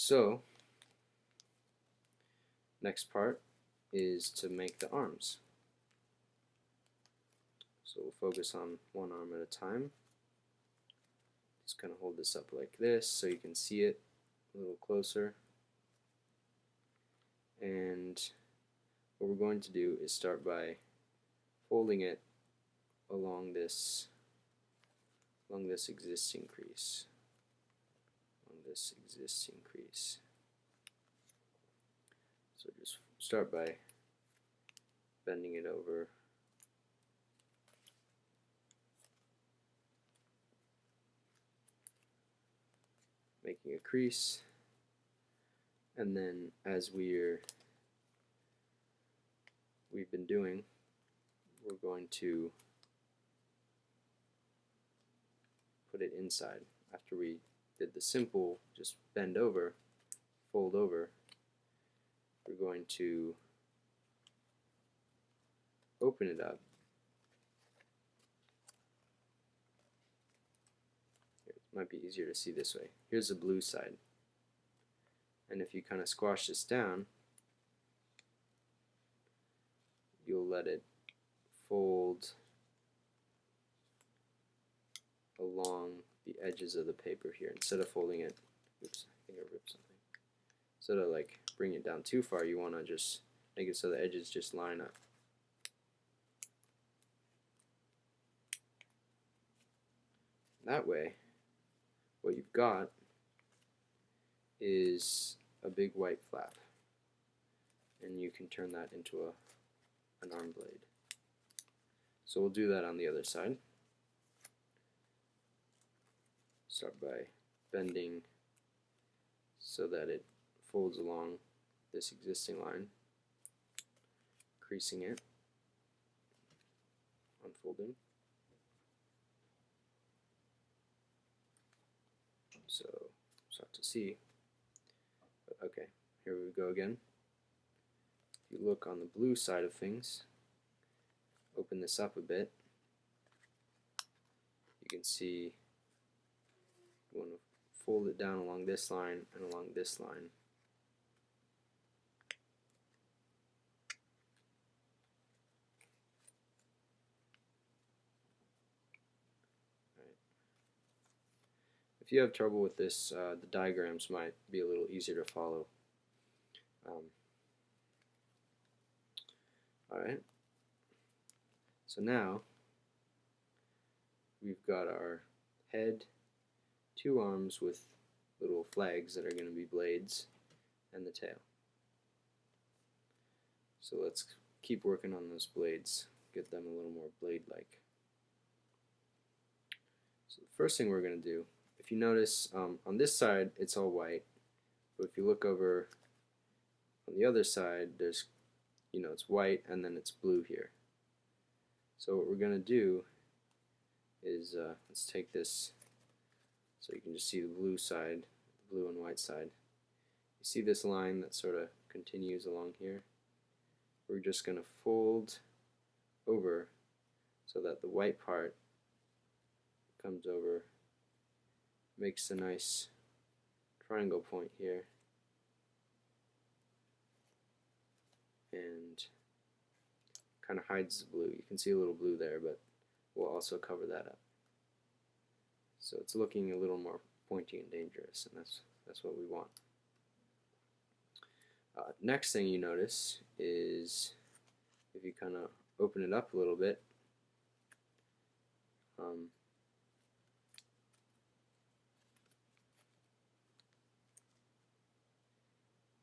So, next part is to make the arms. So we'll focus on one arm at a time. Just kind of hold this up like this so you can see it a little closer. And what we're going to do is start by folding it along this existing crease. So just start by bending it over. Making a crease, and then as we've been doing, we're going to put it inside. After we did the simple just bend over, fold over, we're going to open it up. It might be easier to see this way. Here's the blue side, and if you kind of squash this down, you'll let it fold along the edges of the paper here. Instead of folding it, oops, I think I ripped something. Instead of like bring it down too far, you want to just make it so the edges just line up. That way, what you've got is a big white flap, and you can turn that into an arm blade. So we'll do that on the other side. Start by bending so that it folds along this existing line, creasing it, unfolding. So it's hard to see, but okay, here we go again. If you look on the blue side of things, open this up a bit, you can see you want to fold it down along this line and along this line. If you have trouble with this, the diagrams might be a little easier to follow. Alright, so now we've got our head, two arms with little flags that are going to be blades, and the tail. So let's keep working on those blades, get them a little more blade-like. So the first thing we're going to do, if you notice on this side it's all white, but if you look over on the other side, there's, it's white and then it's blue here. So what we're going to do is, let's take this so you can just see the blue side, the blue and white side. You see this line that sort of continues along here? We're just going to fold over so that the white part comes over, makes a nice triangle point here, and kind of hides the blue. You can see a little blue there, but we'll also cover that up. So it's looking a little more pointy and dangerous, and that's what we want. Next thing you notice is if you kind of open it up a little bit,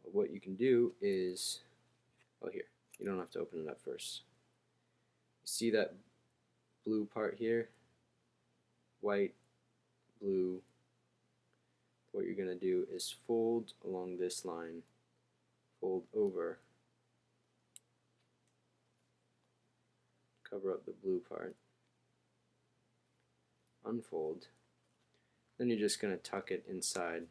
what you can do is, oh here, you don't have to open it up first. You see that blue part here? White, blue. What you're going to do is fold along this line, fold over, cover up the blue part, unfold, then you're just going to tuck it inside.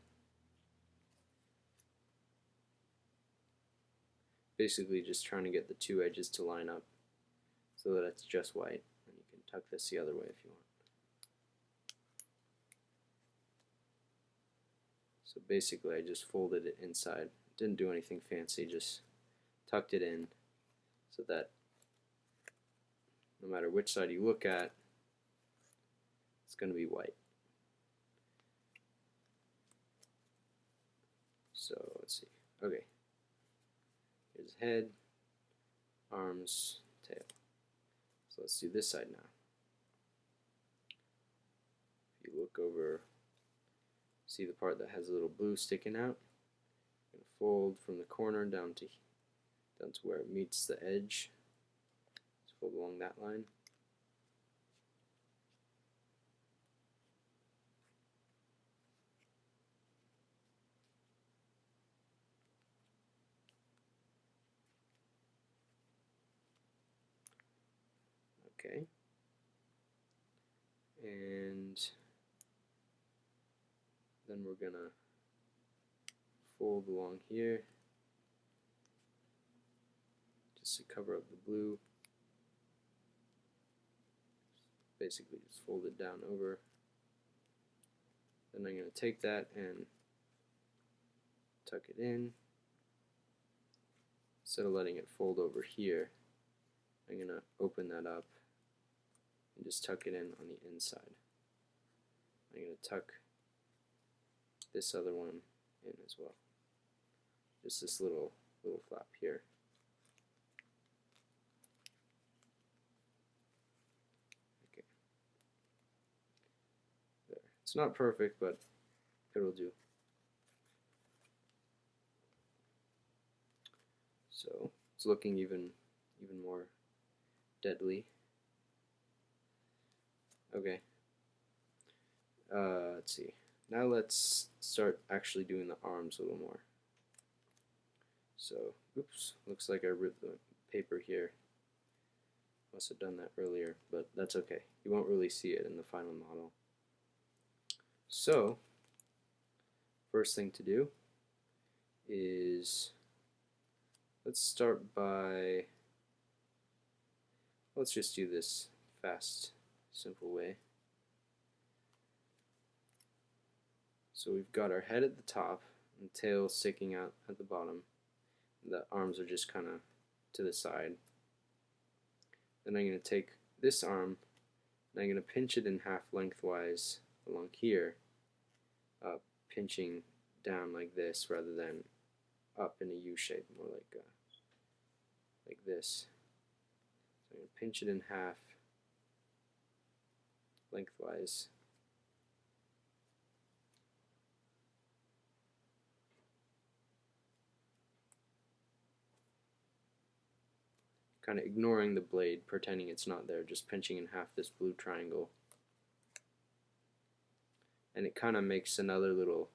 Basically just trying to get the two edges to line up so that it's just white, and you can tuck this the other way if you want. So basically I just folded it inside. Didn't do anything fancy, just tucked it in so that no matter which side you look at, it's going to be white. So let's see. Okay. Here's head, arms, tail. So let's do this side now. If you look over, see the part that has a little blue sticking out. I'm going to fold from the corner down to where it meets the edge. Let's fold along that line. Okay. And then we're going to fold along here just to cover up the blue. Basically just fold it down over. Then I'm going to take that and tuck it in. Instead of letting it fold over here, I'm going to open that up and just tuck it in on the inside. I'm going to tuck this other one in as well. Just this little flap here. Okay. There. It's not perfect, but it'll do. So it's looking even more deadly. Okay. Let's see. Now let's start actually doing the arms a little more. So, oops, looks like I ripped the paper here. Must have done that earlier, but that's okay. You won't really see it in the final model. So, first thing to do is, let's start by, let's just do this fast, simple way. So we've got our head at the top and tail sticking out at the bottom. The arms are just kind of to the side. Then I'm going to take this arm and I'm going to pinch it in half lengthwise along here, pinching down like this rather than up in a U shape, more like this. So I'm going to pinch it in half lengthwise. Kind of ignoring the blade, pretending it's not there, just pinching in half this blue triangle. And it kind of makes another little,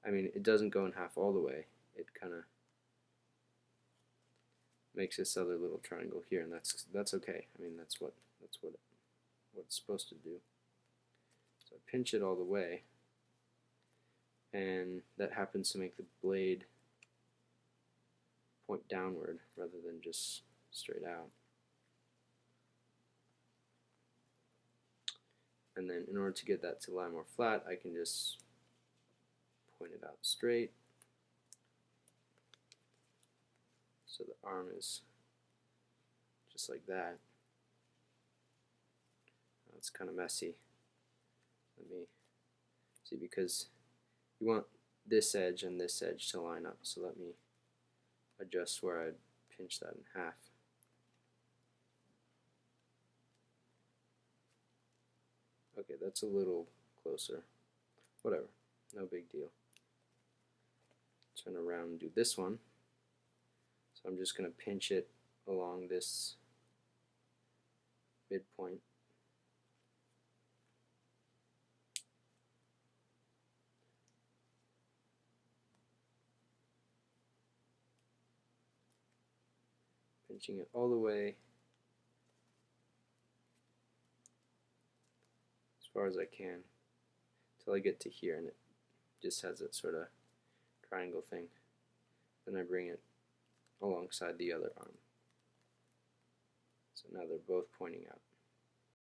I mean, it doesn't go in half all the way. It kind of makes this other little triangle here, and that's okay. I mean, that's what it's supposed to do. So I pinch it all the way, and that happens to make the blade point downward rather than just straight out. And then in order to get that to lie more flat, I can just point it out straight. So the arm is just like that. It's kind of messy. Let me see, because you want this edge and this edge to line up. So let me adjust where I pinch that in half. Okay, that's a little closer. Whatever, no big deal. Turn around and do this one. So I'm just going to pinch it along this midpoint. Pinching it all the way as far as I can until I get to here, and it just has that sort of triangle thing. Then I bring it alongside the other arm. So now they're both pointing out.